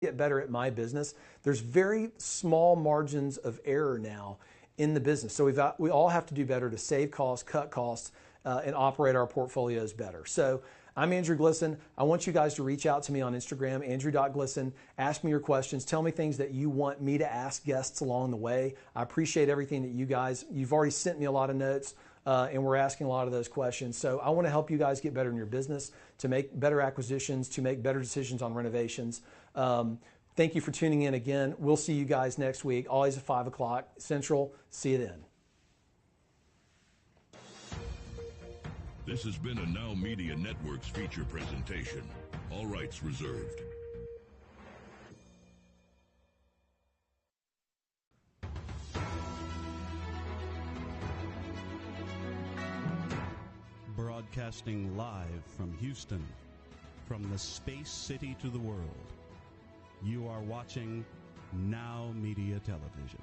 get better at my business, there's very small margins of error now in the business. So we all have to do better to save costs, cut costs, and operate our portfolios better. So I'm Andrew Glisson. I want you guys to reach out to me on Instagram, andrew.glisson. Ask me your questions. Tell me things that you want me to ask guests along the way. I appreciate everything that you've already sent me a lot of notes, and we're asking a lot of those questions. So I want to help you guys get better in your business, to make better acquisitions, to make better decisions on renovations. Thank you for tuning in again. We'll see you guys next week, always at 5 o'clock Central. See you then. This has been a Now Media Networks feature presentation. All rights reserved. Broadcasting live from Houston, from the space city to the world, you are watching Now Media Television.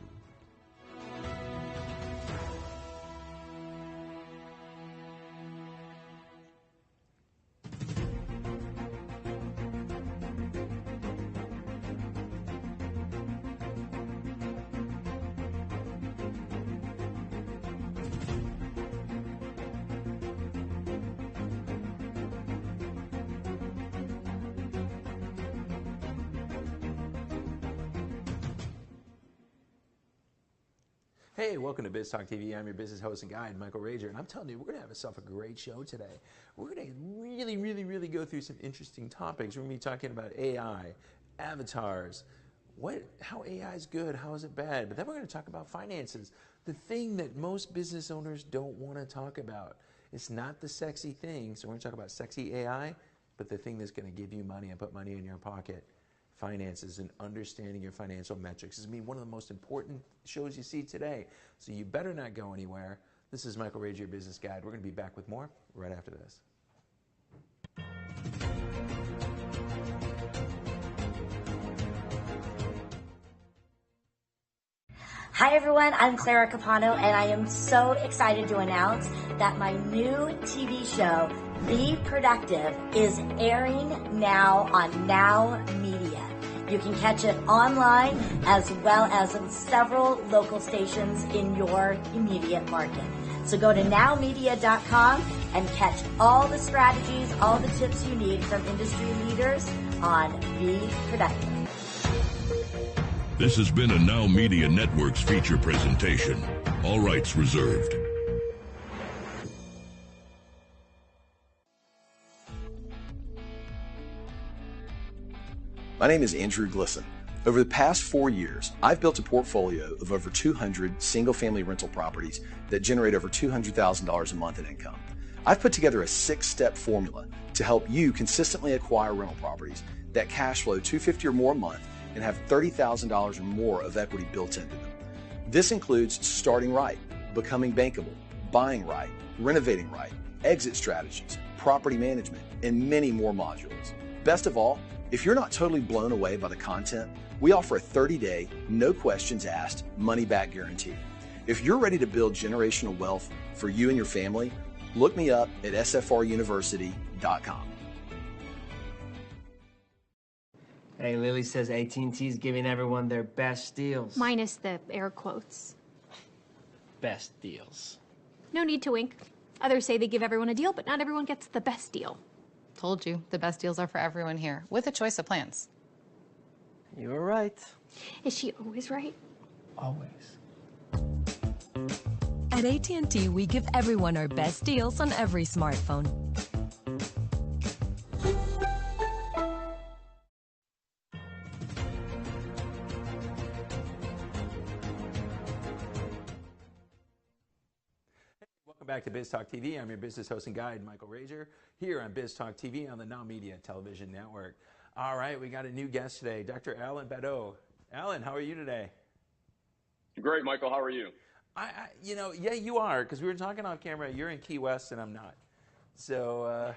Hey, welcome to Biz Talk TV. I'm your business host and guide, Michael Rager, and I'm telling you, we're going to have ourselves a great show today. We're going to really go through some interesting topics. We're going to be talking about AI, avatars, how AI is good, how is it bad, but then we're going to talk about finances, the thing that most business owners don't want to talk about. It's not the sexy thing, so we're going to talk about sexy AI, but the thing that's going to give you money and put money in your pocket. Finances and understanding your financial metrics is one of the most important shows you see today. So you better not go anywhere. This is Michael Rager, your business guide. We're going to be back with more right after this. Hi everyone, I'm Clara Capano, and I am so excited to announce that my new TV show, Be Productive, is airing now on Now Media. You can catch it online as well as in several local stations in your immediate market. So go to nowmedia.com and catch all the strategies, all the tips you need from industry leaders on Be Productive. This has been a Now Media Networks feature presentation. All rights reserved. My name is Andrew Glisson. Over the past 4 years, I've built a portfolio of over 200 single-family rental properties that generate over $200,000 a month in income. I've put together a 6-step formula to help you consistently acquire rental properties that cash flow $250,000 or more a month and have $30,000 or more of equity built into them. This includes starting right, becoming bankable, buying right, renovating right, exit strategies, property management, and many more modules. Best of all, if you're not totally blown away by the content, we offer a 30-day, no questions asked, money-back guarantee. If you're ready to build generational wealth for you and your family, look me up at sfruniversity.com. Hey, Lily says AT&T is giving everyone their best deals. Minus the air quotes. Best deals. No need to wink. Others say they give everyone a deal, but not everyone gets the best deal. Told you, the best deals are for everyone here, with a choice of plans. You were right. Is she always right? Always. At AT&T, we give everyone our best deals on every smartphone. Welcome back to Biz Talk TV. I'm your business host and guide, Michael Rager, here on Biz Talk TV on the Now Media Television Network. All right, we got a new guest today, Dr. Alan Badeau. Alan, how are you today? Great, Michael. How are you? Yeah, you are, because we were talking off camera. You're in Key West, and I'm not. So,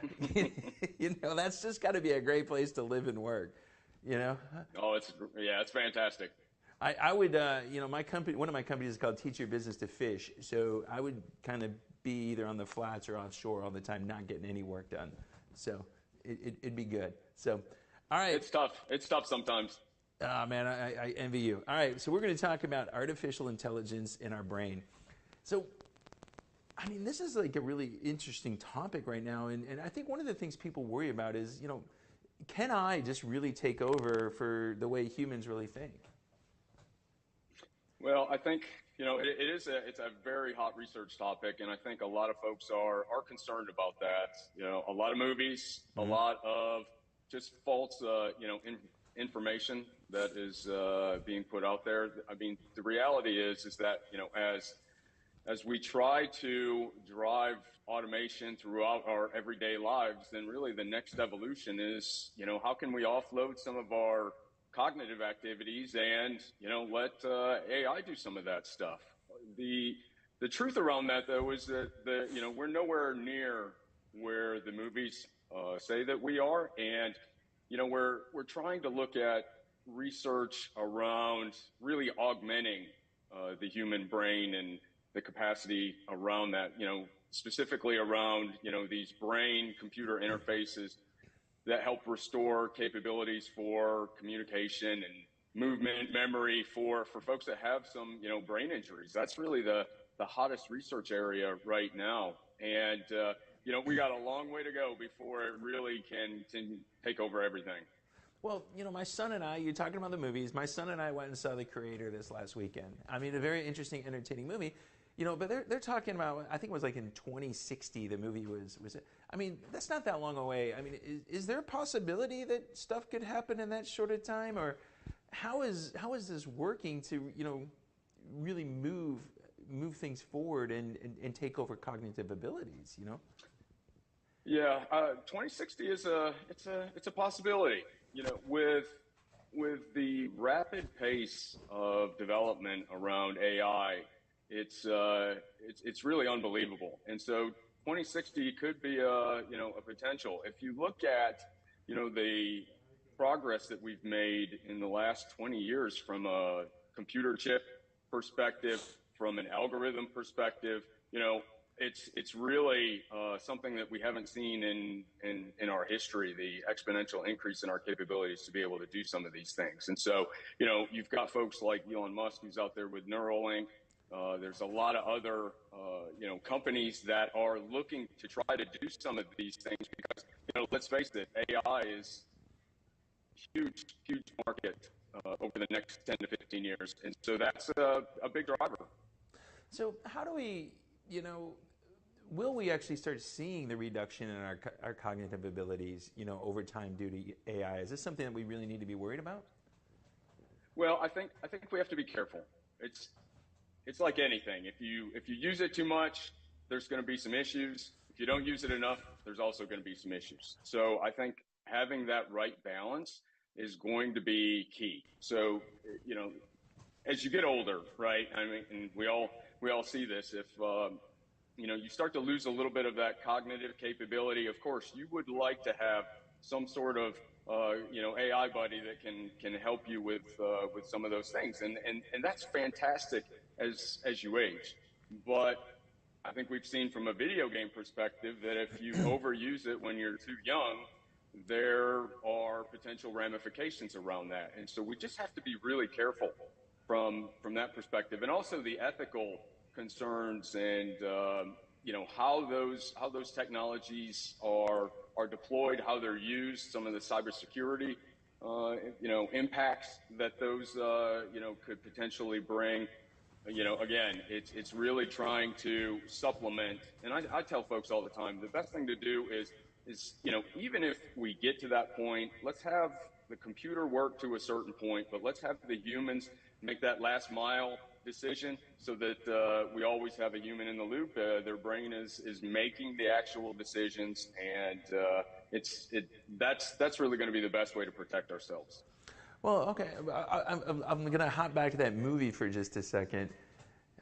that's just got to be a great place to live and work, Oh, it's fantastic. I would, my company, one of my companies is called Teach Your Business to Fish. So I would kind of be either on the flats or offshore all the time, not getting any work done. So it'd be good. So, all right. It's tough. It's tough sometimes. Oh, man, I envy you. All right, so we're going to talk about artificial intelligence in our brain. So, I mean, this is like a really interesting topic right now, and I think one of the things people worry about is, can I just really take over for the way humans really think? Well, I think, it's a very hot research topic, and I think a lot of folks are concerned about that. A lot of movies, a lot of just false, information that is being put out there. I mean, the reality is that, as we try to drive automation throughout our everyday lives, then really the next evolution is, how can we offload some of our cognitive activities and, let AI do some of that stuff. The truth around that, though, is that we're nowhere near where the movies say that we are, and we're trying to look at research around really augmenting the human brain and the capacity around that, specifically around, these brain-computer interfaces that help restore capabilities for communication and movement, memory for folks that have some, brain injuries. That's really the hottest research area right now. And, we got a long way to go before it really can take over everything. Well, my son and I, you're talking about the movies, my son and I went and saw The Creator this last weekend. I mean, a very interesting, entertaining movie. But they're talking about, I think it was like in 2060 the movie was. I mean, that's not that long away. I mean, is there a possibility that stuff could happen in that short of time, or how is this working to really move things forward and take over cognitive abilities? Yeah, 2060 is it's a possibility. With the rapid pace of development around AI. It's really unbelievable. And so 2060 could be a potential. If you look at, the progress that we've made in the last 20 years from a computer chip perspective, from an algorithm perspective, it's really something that we haven't seen in our history, the exponential increase in our capabilities to be able to do some of these things. And so, you've got folks like Elon Musk who's out there with Neuralink. There's a lot of other, companies that are looking to try to do some of these things because, let's face it, AI is huge market over the next 10 to 15 years. And so that's a big driver. So how do we, will we actually start seeing the reduction in our cognitive abilities, over time due to AI? Is this something that we really need to be worried about? Well, I think we have to be careful. It's like anything. If you use it too much, there's going to be some issues. If you don't use it enough, there's also going to be some issues. So I think having that right balance is going to be key. So, as you get older, right? I mean, and we all see this. If you start to lose a little bit of that cognitive capability, of course, you would like to have some sort of AI buddy that can help you with some of those things, and that's fantastic as you age. But I think we've seen from a video game perspective that if you overuse it when you're too young, there are potential ramifications around that. And so we just have to be really careful from that perspective, and also the ethical concerns and how those technologies are deployed, how they're used, some of the cybersecurity impacts that those could potentially bring. Again, it's really trying to supplement. And I tell folks all the time, the best thing to do is even if we get to that point, let's have the computer work to a certain point, but let's have the humans make that last mile decision so that we always have a human in the loop. Their brain is making the actual decisions, and that's really going to be the best way to protect ourselves. Well, okay, I'm going to hop back to that movie for just a second.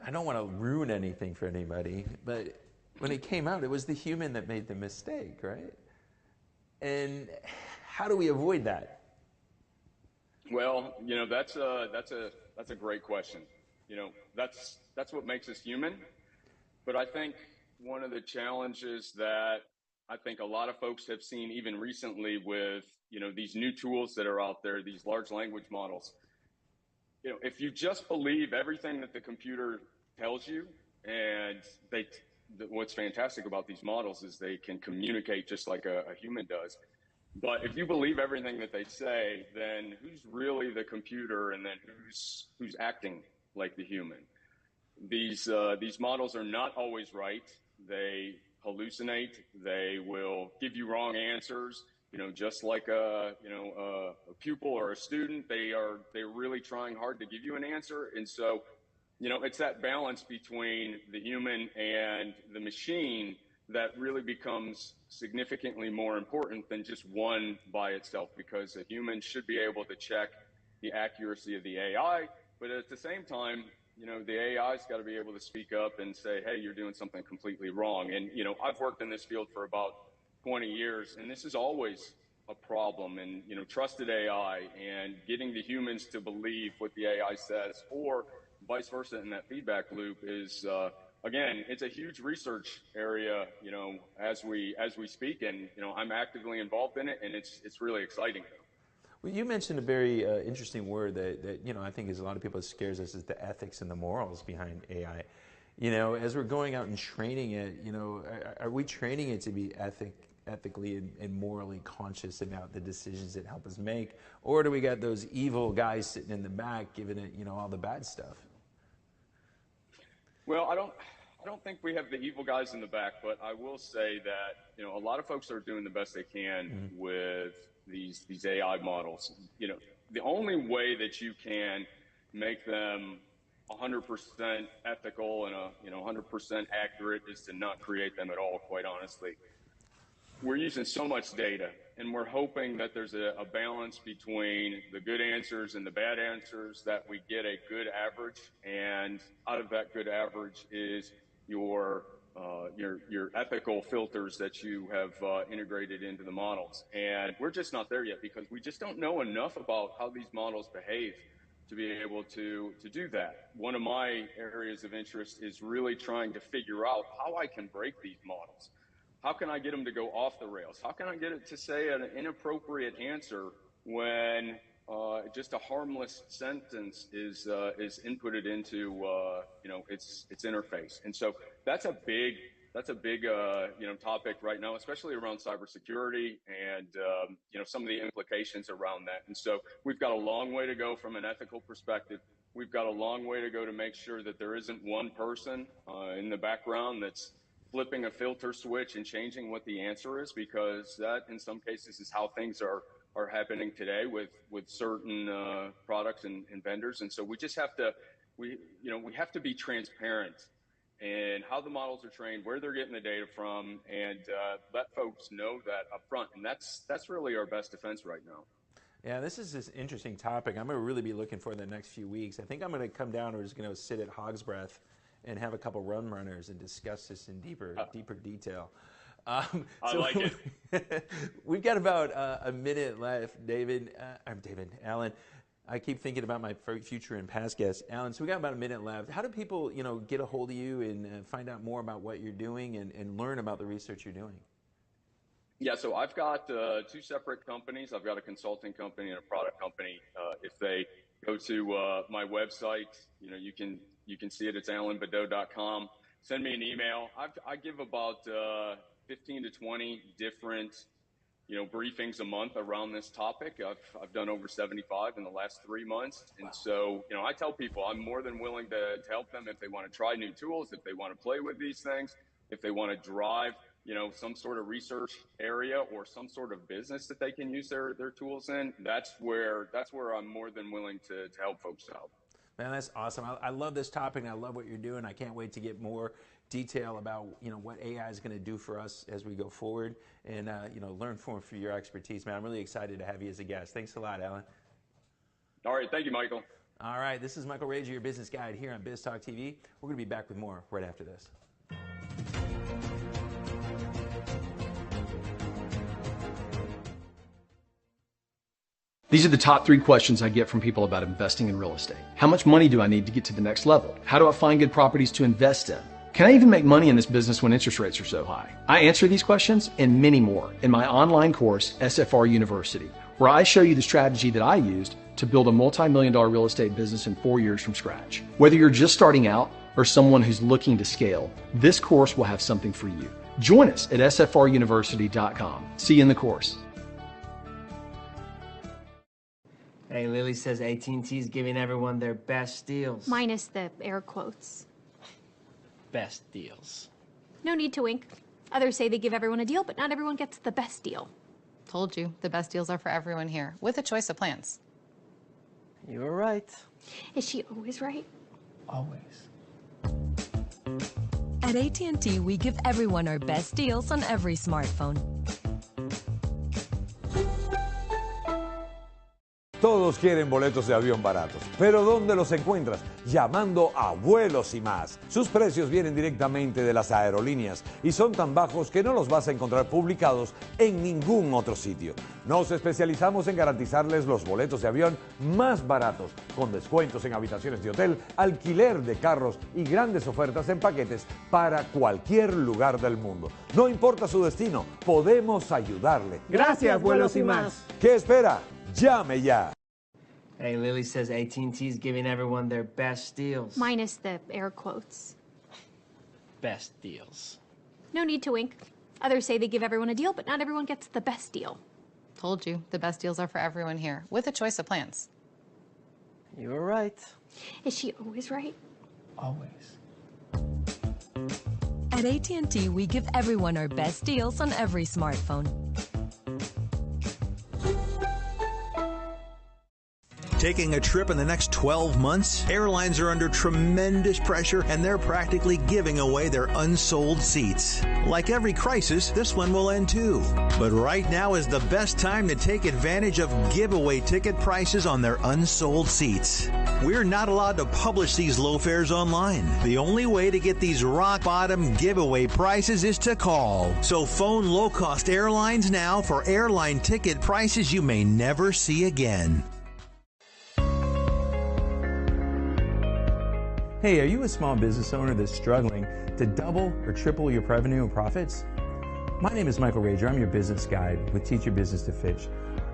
I don't want to ruin anything for anybody, but when it came out, it was the human that made the mistake, right? And how do we avoid that? Well, that's a great question. That's what makes us human. But I think one of the challenges that I think a lot of folks have seen even recently with these new tools that are out there, these large language models, if you just believe everything that the computer tells you, and what's fantastic about these models is they can communicate just like a human does. But if you believe everything that they say, then who's really the computer, and then who's acting like the human? These models are not always right. They hallucinate. They will give you wrong answers. Just like a pupil or a student, they're really trying hard to give you an answer. And so, it's that balance between the human and the machine that really becomes significantly more important than just one by itself, because a human should be able to check the accuracy of the AI, but at the same time, the AI's got to be able to speak up and say, hey, you're doing something completely wrong. And, I've worked in this field for about 20 years, and this is always a problem. And, trusted AI and getting the humans to believe what the AI says, or vice versa in that feedback loop is, again, it's a huge research area, as we speak, and, I'm actively involved in it, and it's really exciting. Well, you mentioned a very interesting word that I think is a lot of people scares us, is the ethics and the morals behind AI. As we're going out and training it, are we training it to be ethically and morally conscious about the decisions it help us make, or do we got those evil guys sitting in the back giving it, all the bad stuff? Well, I don't think we have the evil guys in the back, but I will say that, a lot of folks are doing the best they can with these AI models. The only way that you can make them 100% ethical and 100% accurate is to not create them at all, quite honestly. We're using so much data, and we're hoping that there's a balance between the good answers and the bad answers, that we get a good average, and out of that good average is your ethical filters that you have integrated into the models. And we're just not there yet, because we just don't know enough about how these models behave to be able to do that. One of my areas of interest is really trying to figure out how I can break these models. How can I get them to go off the rails? How can I get it to say an inappropriate answer when just a harmless sentence is inputted into its interface? And so that's a big topic right now, especially around cybersecurity and some of the implications around that. And so we've got a long way to go from an ethical perspective. We've got a long way to go to make sure that there isn't one person in the background that's flipping a filter switch and changing what the answer is, because that in some cases is how things are happening today with certain products and vendors. And so we just have to we have to be transparent in how the models are trained, where they're getting the data from, and let folks know that up front. And that's really our best defense right now. Yeah, this is this interesting topic. I'm going to really be looking for the next few weeks. I think I'm going to come down, or just going to sit at Hog's Breath and have a couple run runners and discuss this in deeper detail. I like it. We've got about a minute left, Alan. I keep thinking about my future and past guests. Alan, so we got about a minute left. How do people, get a hold of you and find out more about what you're doing and learn about the research you're doing? Yeah, so I've got two separate companies. I've got a consulting company and a product company. If they go to my website, you can see it. It's alanbadeau.com. Send me an email. I give about 15 to 20 different briefings a month around this topic. I've done over 75 in the last 3 months. And so, I tell people I'm more than willing to help them if they want to try new tools, if they want to play with these things, if they want to drive, some sort of research area or some sort of business that they can use their tools in. That's where I'm more than willing to help folks out. Man, that's awesome. I love this topic, and I love what you're doing. I can't wait to get more detail about what AI is going to do for us as we go forward, and learn from your expertise, man. I'm really excited to have you as a guest. Thanks a lot, Alan. All right, thank you, Michael. All right, this is Michael Rager, your business guide here on Biz Talk TV. We're going to be back with more right after this. These are the top 3 questions I get from people about investing in real estate. How much money do I need to get to the next level? How do I find good properties to invest in? Can I even make money in this business when interest rates are so high? I answer these questions and many more in my online course, SFR University, where I show you the strategy that I used to build a multi-million-dollar real estate business in 4 years from scratch. Whether you're just starting out or someone who's looking to scale, this course will have something for you. Join us at sfruniversity.com. See you in the course. Hey, Lily says AT&T's giving everyone their best deals. Minus the air quotes. Best deals. No need to wink. Others say they give everyone a deal, but not everyone gets the best deal. Told you, the best deals are for everyone here, with a choice of plans. You were right. Is she always right? Always. At AT&T, we give everyone our best deals on every smartphone. Todos quieren boletos de avión baratos, pero ¿dónde los encuentras? Llamando a Vuelos y Más. Sus precios vienen directamente de las aerolíneas y son tan bajos que no los vas a encontrar publicados en ningún otro sitio. Nos especializamos en garantizarles los boletos de avión más baratos, con descuentos en habitaciones de hotel, alquiler de carros y grandes ofertas en paquetes para cualquier lugar del mundo. No importa su destino, podemos ayudarle. Gracias, Vuelos y Más. ¿Qué espera? Llame ya. Hey, Lily says AT&T's giving everyone their best deals. Minus the air quotes. Best deals. No need to wink. Others say they give everyone a deal, but not everyone gets the best deal. Told you, the best deals are for everyone here, with a choice of plans. You were right. Is she always right? Always. At AT&T, we give everyone our best deals on every smartphone. Taking a trip in the next 12 months? Airlines are under tremendous pressure and they're practically giving away their unsold seats. Like every crisis, this one will end too. But right now is the best time to take advantage of giveaway ticket prices on their unsold seats. We're not allowed to publish these low fares online. The only way to get these rock bottom giveaway prices is to call. So phone low-cost airlines now for airline ticket prices you may never see again. Hey, are you a small business owner that's struggling to double or triple your revenue and profits? My name is Michael Rager. I'm your business guide with Teach Your Business to Fish.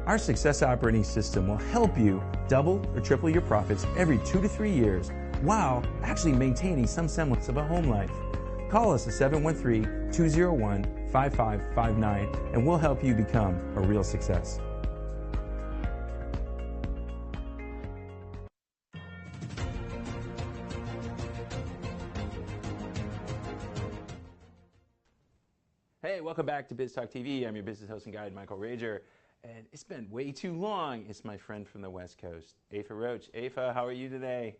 Our success operating system will help you double or triple your profits every 2 to 3 years while actually maintaining some semblance of a home life. Call us at 713-201-5559 and we'll help you become a real success. Hey, welcome back to Biz Talk TV. I'm your business host and guide, Michael Rager. And it's been way too long. It's my friend from the West Coast, Afa Roach. Afa, how are you today?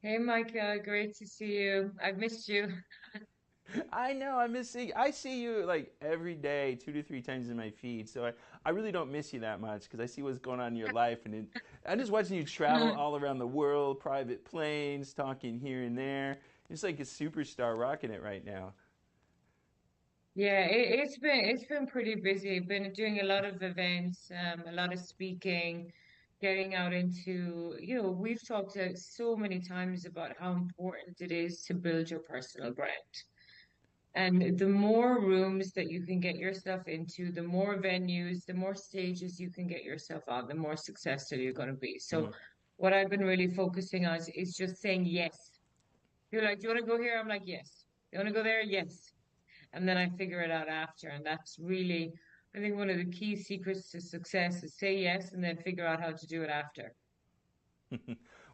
Hey, Micah. Great to see you. I've missed you. I know, I see you like every day, 2 to 3 times in my feed. So I really don't miss you that much because I see what's going on in your life. And I'm just watching you travel all around the world, private planes, talking here and there. It's like a superstar rocking it right now. Yeah, it's been pretty busy. I've been doing a lot of events, a lot of speaking, getting out into, we've talked so many times about how important it is to build your personal brand. And the more rooms that you can get yourself into, the more venues, the more stages you can get yourself on, the more successful you're going to be. So what I've been really focusing on is just saying yes. You're like, do you want to go here? I'm like, yes. You want to go there? Yes. And then I figure it out after. And that's really, I think, one of the key secrets to success is say yes and then figure out how to do it after.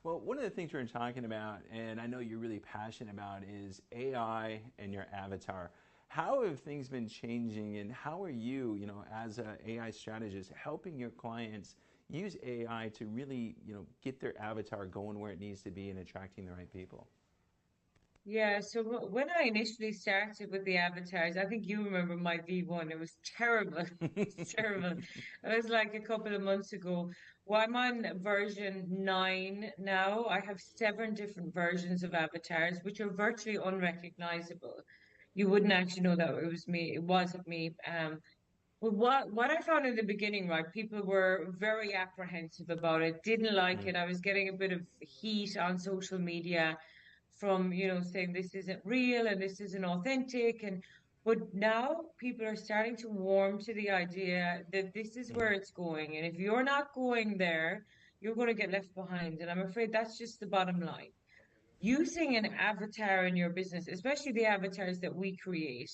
Well, one of the things we're talking about, and I know you're really passionate about, is AI and your avatar. How have things been changing, and how are you, as an AI strategist, helping your clients use AI to really, get their avatar going where it needs to be and attracting the right people? Yeah, so when I initially started with the avatars, I think you remember my V1. It was terrible. It was terrible. It was like a couple of months ago. Well, I'm on version 9 now. I have 7 different versions of avatars, which are virtually unrecognizable. You wouldn't actually know that it was me. It wasn't me. But what I found in the beginning, right, people were very apprehensive about it, didn't like it. I was getting a bit of heat on social media from, saying this isn't real and this isn't authentic. But now people are starting to warm to the idea that this is where it's going. And if you're not going there, you're going to get left behind. And I'm afraid that's just the bottom line. Using an avatar in your business, especially the avatars that we create,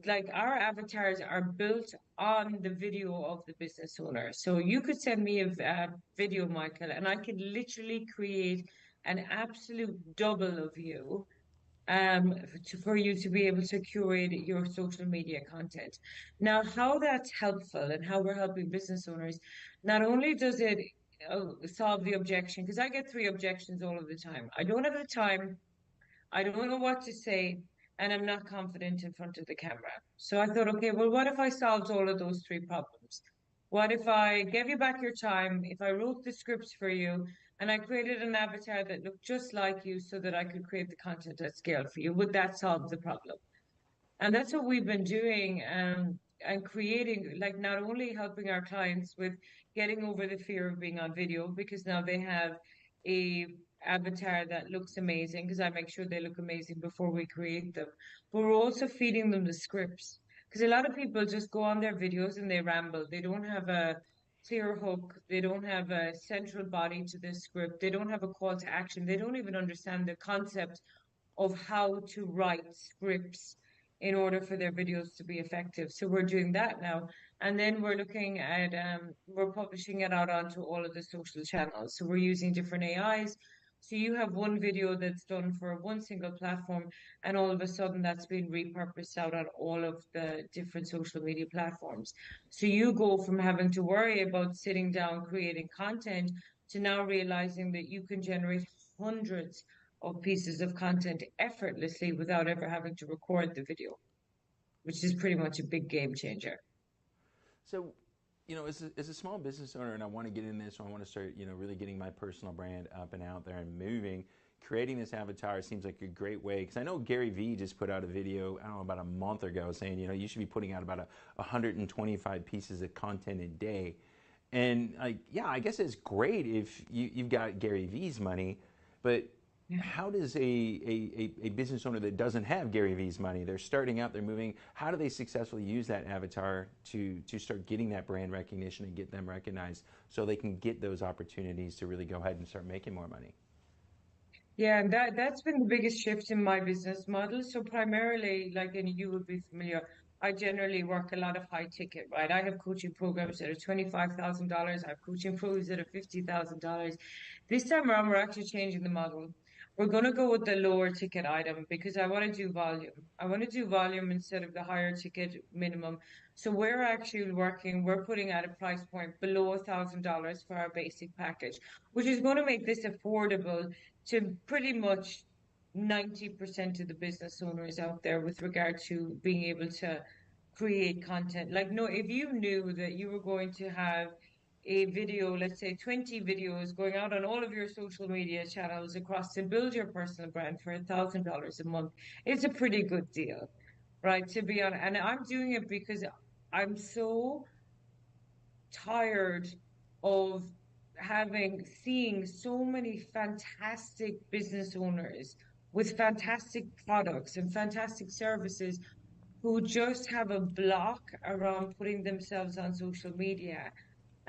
like our avatars are built on the video of the business owner. So you could send me a video, Michael, and I could literally create an absolute double of you for you to be able to curate your social media content. Now, how that's helpful and how we're helping business owners, not only does it solve the objection, because I get 3 objections all of the time. I don't have the time, I don't know what to say, and I'm not confident in front of the camera. So I thought, okay, well, what if I solved all of those 3 problems? What if I gave you back your time, if I wrote the scripts for you, and I created an avatar that looked just like you so that I could create the content at scale for you? Would that solve the problem? And that's what we've been doing, and creating, like, not only helping our clients with getting over the fear of being on video, because now they have a avatar that looks amazing, because I make sure they look amazing before we create them. But we're also feeding them the scripts, because a lot of people just go on their videos and they ramble. They don't have a clear hook. They don't have a central body to the script. They don't have a call to action. They don't even understand the concept of how to write scripts in order for their videos to be effective. So we're doing that now. And then we're looking at, we're publishing it out onto all of the social channels. So we're using different AIs. So you have one video that's done for one single platform, and all of a sudden that's been repurposed out on all of the different social media platforms. So you go from having to worry about sitting down creating content to now realizing that you can generate hundreds of pieces of content effortlessly without ever having to record the video, which is pretty much a big game changer. So, as a small business owner, and I want to get in this, so I want to start, really getting my personal brand up and out there and moving, creating this avatar seems like a great way, because I know Gary Vee just put out a video, I don't know, about a month ago saying, you should be putting out about 125 pieces of content a day. And I guess it's great if you've got Gary Vee's money, but how does a business owner that doesn't have Gary Vee's money, they're starting out, they're moving, how do they successfully use that avatar to start getting that brand recognition and get them recognized so they can get those opportunities to really go ahead and start making more money? Yeah, and that's been the biggest shift in my business model. So primarily, and you would be familiar, I generally work a lot of high ticket, right? I have coaching programs that are $25,000. I have coaching programs that are $50,000. This time around, we're actually changing the model. We're going to go with the lower ticket item because I want to do volume. I want to do volume instead of the higher ticket minimum. So we're actually we're putting at a price point below $1,000 for our basic package, which is going to make this affordable to pretty much 90% of the business owners out there with regard to being able to create content. If you knew that you were going to have a video, let's say 20 videos going out on all of your social media channels across to build your personal brand for $1,000 a month, it's a pretty good deal, right? To be honest, and I'm doing it because I'm so tired of seeing so many fantastic business owners with fantastic products and fantastic services who just have a block around putting themselves on social media.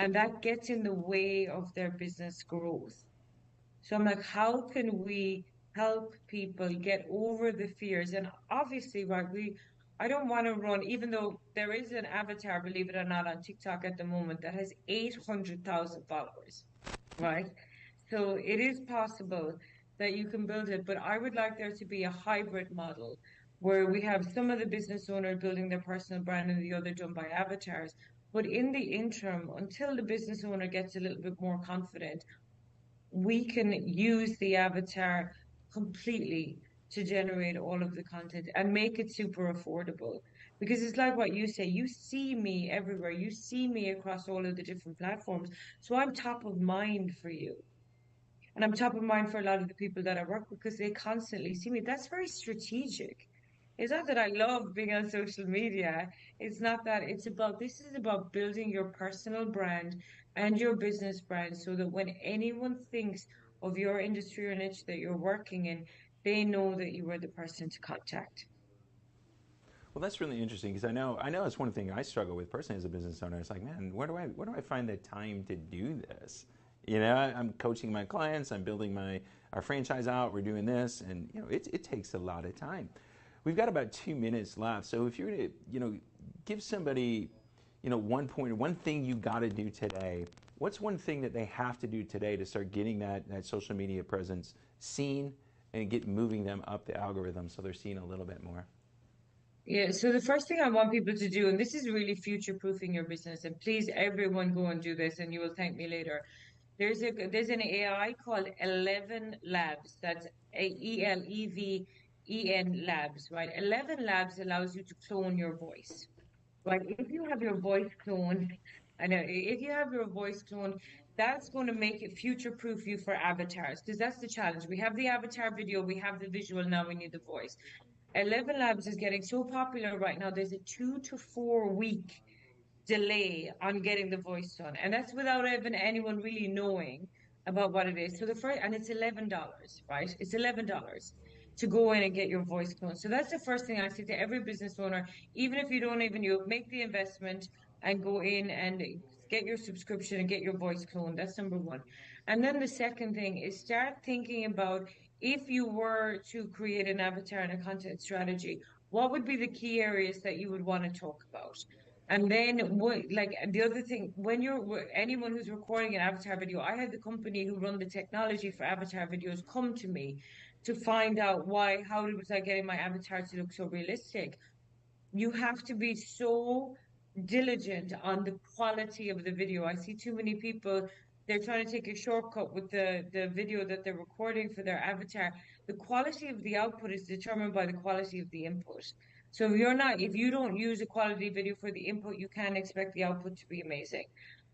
And that gets in the way of their business growth. So I'm like, how can we help people get over the fears? And obviously, right, I don't want to run, even though there is an avatar, believe it or not, on TikTok at the moment that has 800,000 followers, right? So it is possible that you can build it, but I would like there to be a hybrid model where we have some of the business owner building their personal brand and the other done by avatars. But in the interim, until the business owner gets a little bit more confident, we can use the avatar completely to generate all of the content and make it super affordable. Because it's like what you say, you see me everywhere, you see me across all of the different platforms. So I'm top of mind for you. And I'm top of mind for a lot of the people that I work with because they constantly see me. That's very strategic. It's not that I love being on social media. It's not that. This is about building your personal brand and your business brand so that when anyone thinks of your industry or niche that you're working in, they know that you are the person to contact. Well, that's really interesting because I know it's one thing I struggle with personally as a business owner. It's like, man, where do I find the time to do this? You know, I'm coaching my clients, I'm building our franchise out, we're doing this, and you know, it takes a lot of time. We've got about 2 minutes left, so if you're going to, you know, give somebody, you know, one thing you got to do today. What's one thing that they have to do today to start getting that social media presence seen and get moving them up the algorithm so they're seen a little bit more? Yeah, so the first thing I want people to do, and this is really future-proofing your business, and please everyone go and do this and you will thank me later. There's an AI called 11 Labs. That's ELEVEN Labs, right? 11 Labs allows you to clone your voice. Right? If you have your voice cloned, if you have your voice cloned, that's going to make it future-proof you for avatars, because that's the challenge. We have the avatar video, we have the visual, now we need the voice. 11 Labs is getting so popular right now, there's a 2 to 4 week delay on getting the voice done. And that's without even anyone really knowing about what it is. So and it's $11, right? It's $11 to go in and get your voice cloned. So that's the first thing I say to every business owner, even if you don't even make the investment and go in and get your subscription and get your voice cloned. That's number one. And then the second thing is start thinking about, if you were to create an avatar and a content strategy, what would be the key areas that you would want to talk about? And then, the other thing, when anyone who's recording an avatar video, I had the company who run the technology for avatar videos come to me to find out how was I getting my avatar to look so realistic. You have to be so diligent on the quality of the video. I see too many people, they're trying to take a shortcut with the video that they're recording for their avatar. The quality of the output is determined by the quality of the input. So if you don't use a quality video for the input, you can't expect the output to be amazing.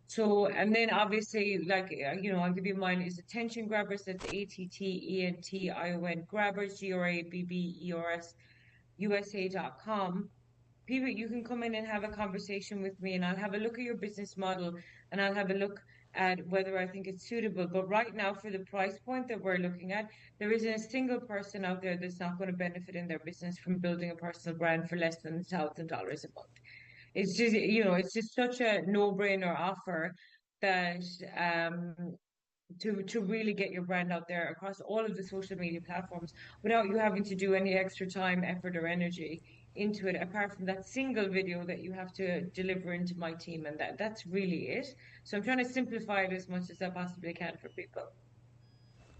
So, and then obviously, I'll give you mine is attention grabbers. That's ATTENTION grabbers, GRABBERS, USA.com. People, you can come in and have a conversation with me, and I'll have a look at your business model, and I'll have a look at whether I think it's suitable. But right now, for the price point that we're looking at, there isn't a single person out there that's not going to benefit in their business from building a personal brand for less than $1,000 a month. It's just, it's just such a no-brainer offer that to really get your brand out there across all of the social media platforms without you having to do any extra time, effort, or energy into it, apart from that single video that you have to deliver into my team, and that's really it. So I'm trying to simplify it as much as I possibly can for people.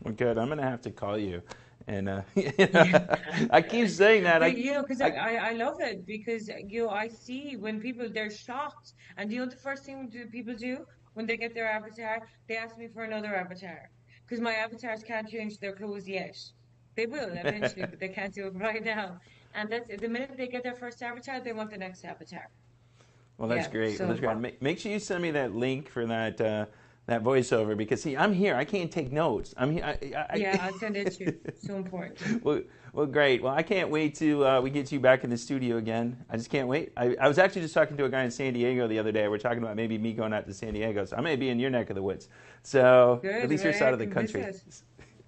Well, good. I'm going to have to call you. And I keep saying that. Because I love it, because I see when people, they're shocked, and the first thing people do when they get their avatar, they ask me for another avatar, because my avatars can't change their clothes yet. They will eventually, but they can't do it right now. And that's the minute they get their first avatar, they want the next avatar. Well, that's great. So, that's great. Make sure you send me that link for that voiceover, because see, I'm here. I can't take notes. I'm here. I'll send it to you. So important. Well, great. Well, I can't wait to we get you back in the studio again. I just can't wait. I was actually just talking to a guy in San Diego the other day. We're talking about maybe me going out to San Diego. So I may be in your neck of the woods. So good, at least your side of the country.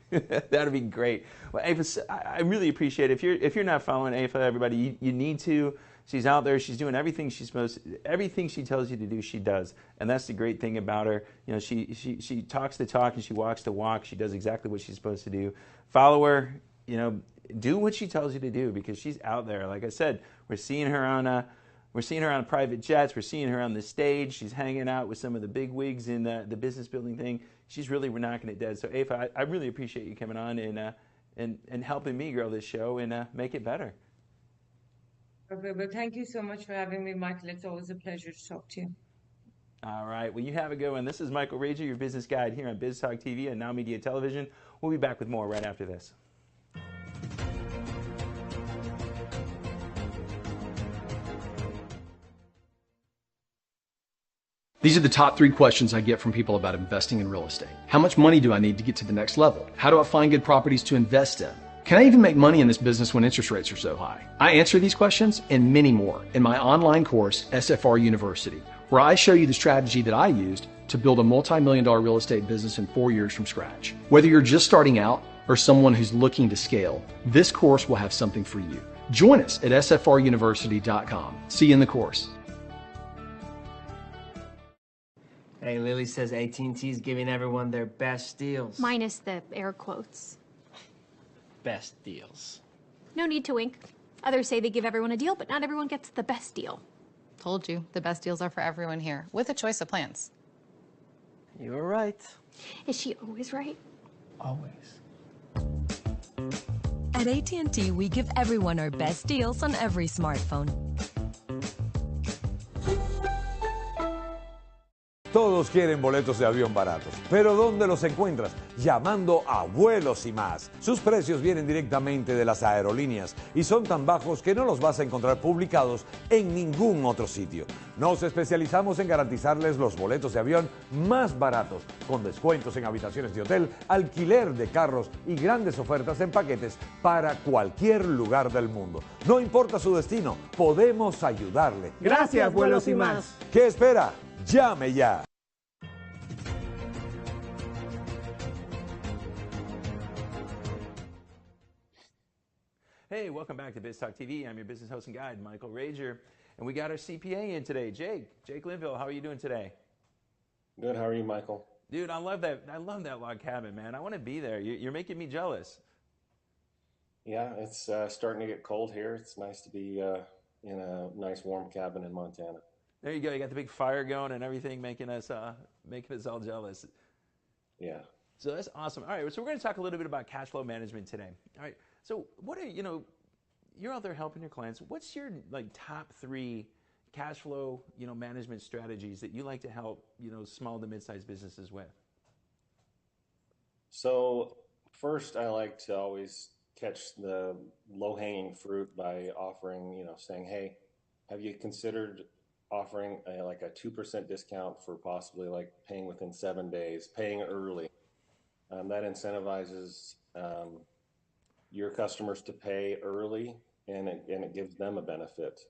That'd be great. Well, Ava, I really appreciate it. If you're not following Ava, everybody, you need to. She's out there. She's doing everything she's supposed to. Everything she tells you to do, she does. And that's the great thing about her. She talks the talk and she walks the walk. She does exactly what she's supposed to do. Follow her. Do what she tells you to do, because she's out there. Like I said, we're seeing her on private jets. We're seeing her on the stage. She's hanging out with some of the big wigs in the business building thing. She's really knocking it dead. So, Ava, I really appreciate you coming on and helping me grow this show and make it better. Okay, well, thank you so much for having me, Michael. It's always a pleasure to talk to you. All right. Well, you have a good one. This is Michael Rager, your business guide here on Biz Talk TV and NowMedia Television. We'll be back with more right after this. These are the top 3 questions I get from people about investing in real estate. How much money do I need to get to the next level? How do I find good properties to invest in? Can I even make money in this business when interest rates are so high? I answer these questions and many more in my online course, SFR University, where I show you the strategy that I used to build a multi-million-dollar real estate business in 4 years from scratch. Whether you're just starting out or someone who's looking to scale, this course will have something for you. Join us at sfruniversity.com. See you in the course. Hey, Lily says AT&T's giving everyone their best deals. Minus the air quotes. Best deals. No need to wink. Others say they give everyone a deal, but not everyone gets the best deal. Told you, the best deals are for everyone here, with a choice of plans. You were right. Is she always right? Always. At AT&T, we give everyone our best deals on every smartphone. Todos quieren boletos de avión baratos, pero ¿dónde los encuentras? Llamando a Vuelos y Más. Sus precios vienen directamente de las aerolíneas y son tan bajos que no los vas a encontrar publicados en ningún otro sitio. Nos especializamos en garantizarles los boletos de avión más baratos, con descuentos en habitaciones de hotel, alquiler de carros y grandes ofertas en paquetes para cualquier lugar del mundo. No importa su destino, podemos ayudarle. Gracias, Vuelos y Más. ¿Qué espera? ¡Llame ya! Hey, welcome back to Biz Talk TV. I'm your business host and guide, Michael Rager. And we got our CPA in today, Jake Linville. How are you doing today? Good. How are you, Michael? Dude, I love that log cabin, man. I want to be there. You're making me jealous. Yeah, it's starting to get cold here. It's nice to be in a nice warm cabin in Montana. There you go. You got the big fire going and everything, making us all jealous. Yeah. So that's awesome. All right, so we're going to talk a little bit about cash flow management today. All right. So what are, you're out there helping your clients. What's your top 3 cash flow, management strategies that you like to help, small to mid-sized businesses with? So first, I like to always catch the low-hanging fruit by offering, saying, hey, have you considered offering a 2% discount for possibly paying within 7 days, paying early? That incentivizes your customers to pay early, and it gives them a benefit.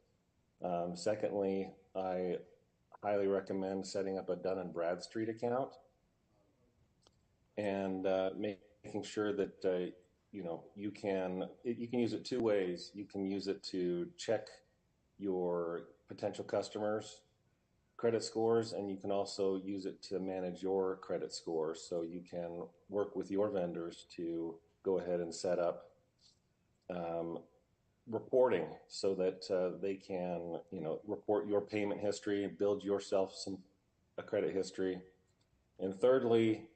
Secondly, I highly recommend setting up a Dun & Bradstreet account and making sure that you can use it 2 ways. You can use it to check your potential customers' credit scores, and you can also use it to manage your credit score, so you can work with your vendors to go ahead and set up reporting so that they can report your payment history, build yourself a credit history. And thirdly,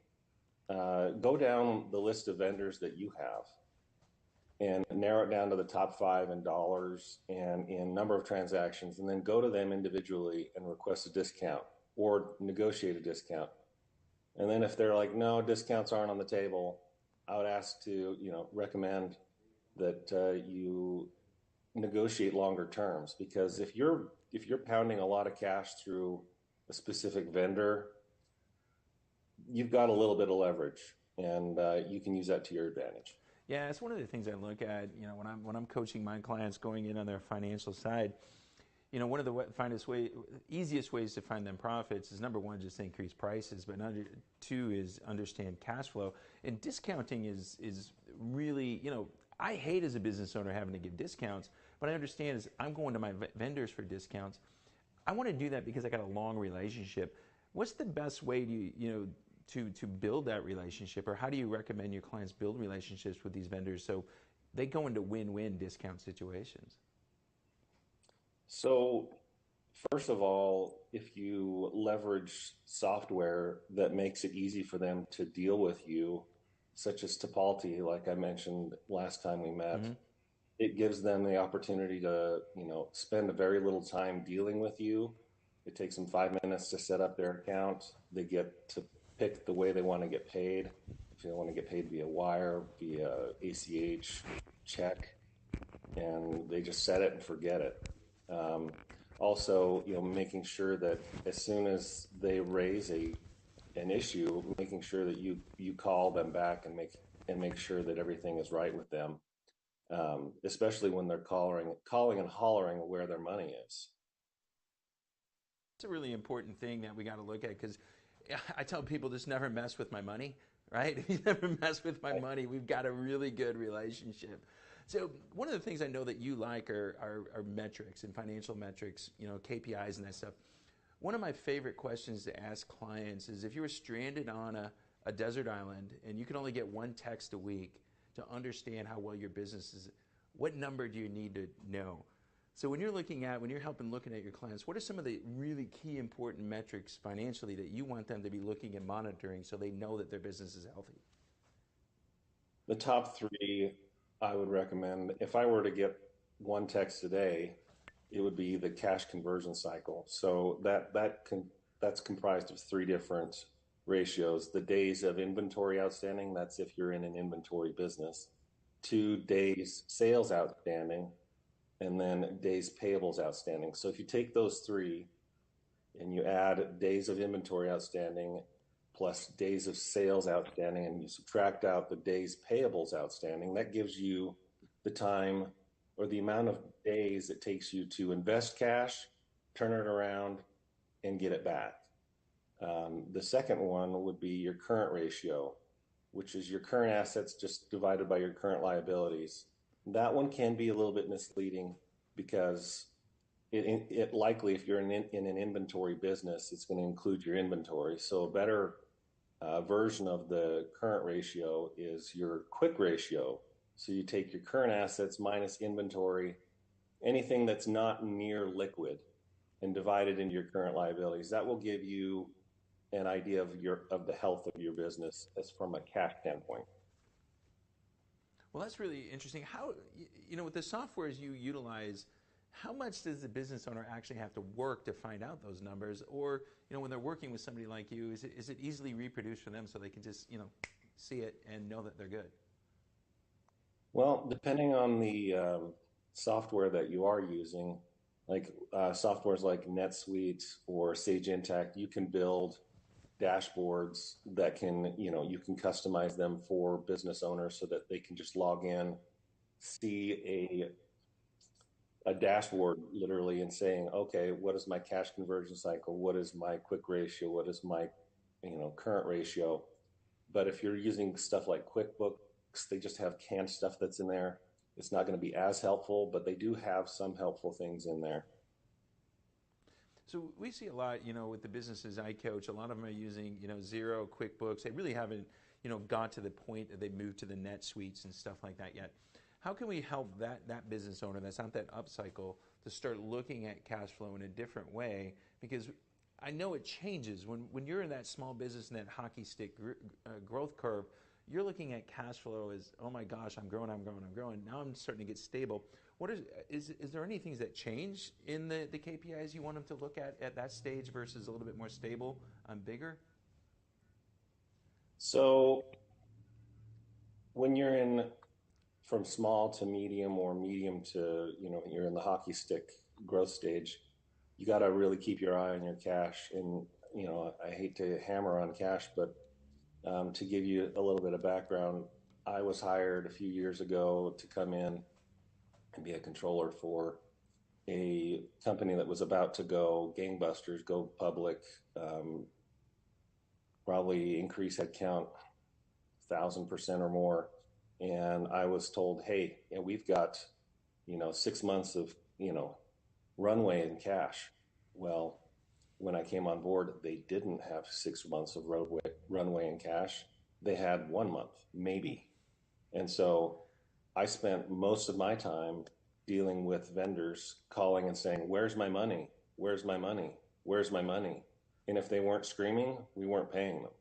go down the list of vendors that you have and narrow it down to the top 5 in dollars and in number of transactions, and then go to them individually and request a discount or negotiate a discount. And then if they're like, no, discounts aren't on the table, I would ask to, recommend that you negotiate longer terms, because if you're pounding a lot of cash through a specific vendor, you've got a little bit of leverage, and you can use that to your advantage. Yeah, it's one of the things I look at, when I'm coaching my clients going in on their financial side. One of the easiest ways to find them profits is, number 1, just increase prices, but number 2 is understand cash flow. And discounting is really, I hate as a business owner having to give discounts, but I understand is I'm going to my vendors for discounts. I want to do that because I got a long relationship. What's the best way to build that relationship, or how do you recommend your clients build relationships with these vendors so they go into win-win discount situations? So first of all, if you leverage software that makes it easy for them to deal with you, such as Tipalti, like I mentioned last time we met, it gives them the opportunity to, spend a very little time dealing with you. It takes them 5 minutes to set up their account. They get to pick the way they want to get paid. If they want to get paid via wire, via ACH, check, and they just set it and forget it. Also, making sure that as soon as they raise an issue, making sure that you call them back and make sure that everything is right with them, especially when they're calling and hollering where their money is. It's a really important thing that we got to look at, because I tell people just never mess with my money, right? If you never mess with my money, we've got a really good relationship. So one of the things I know that you like are metrics and financial metrics, KPIs and that stuff. One of my favorite questions to ask clients is if you were stranded on a desert island and you could only get one text a week to understand how well your business is, what number do you need to know? So when you're looking at your clients, what are some of the really key important metrics financially that you want them to be looking and monitoring so they know that their business is healthy? The top three I would recommend, if I were to get one text a day, it would be the cash conversion cycle. So that's comprised of three different ratios. The days of inventory outstanding, that's if you're in an inventory business. 2 days sales outstanding, and then days payables outstanding. So if you take those three and you add days of inventory outstanding plus days of sales outstanding, and you subtract out the days payables outstanding, that gives you the time or the amount of days it takes you to invest cash, turn it around, and get it back. The second one would be your current ratio, which is your current assets just divided by your current liabilities. That one can be a little bit misleading because it likely, if you're in an inventory business, it's going to include your inventory. So a better version of the current ratio is your quick ratio. So you take your current assets minus inventory, anything that's not near liquid, and divide it into your current liabilities. That will give you an idea of the health of your business as from a cash standpoint. Well, that's really interesting. How, with the softwares you utilize, how much does the business owner actually have to work to find out those numbers? Or, when they're working with somebody like you, is it easily reproduced for them so they can just, see it and know that they're good? Well, depending on the software that you are using, like softwares like NetSuite or Sage Intacct, you can build dashboards that can, you can customize them for business owners so that they can just log in, see a dashboard literally and saying, okay, what is my cash conversion cycle? What is my quick ratio? What is my, current ratio? But if you're using stuff like QuickBooks, they just have canned stuff that's in there. It's not going to be as helpful, but they do have some helpful things in there. So we see a lot, with the businesses I coach, a lot of them are using, Xero, QuickBooks. They really haven't, got to the point that they moved to the NetSuites and stuff like that yet. How can we help that business owner that's not that upcycle to start looking at cash flow in a different way? Because I know it changes. When you're in that small business and that hockey stick growth curve, you're looking at cash flow as, oh my gosh, I'm growing. Now I'm starting to get stable. Is there any things that change in the KPIs you want them to look at that stage versus a little bit more stable, bigger? So when you're in from small to medium or medium to, you're in the hockey stick growth stage, you got to really keep your eye on your cash. And, I hate to hammer on cash, but to give you a little bit of background, I was hired a few years ago to come in and be a controller for a company that was about to go gangbusters, go public, probably increase headcount 1,000% or more. And I was told, hey, we've got, 6 months of, runway in cash. Well, when I came on board, they didn't have 6 months of runway in cash. They had 1 month, maybe. And so I spent most of my time dealing with vendors, calling and saying, where's my money? Where's my money? Where's my money? And if they weren't screaming, we weren't paying them.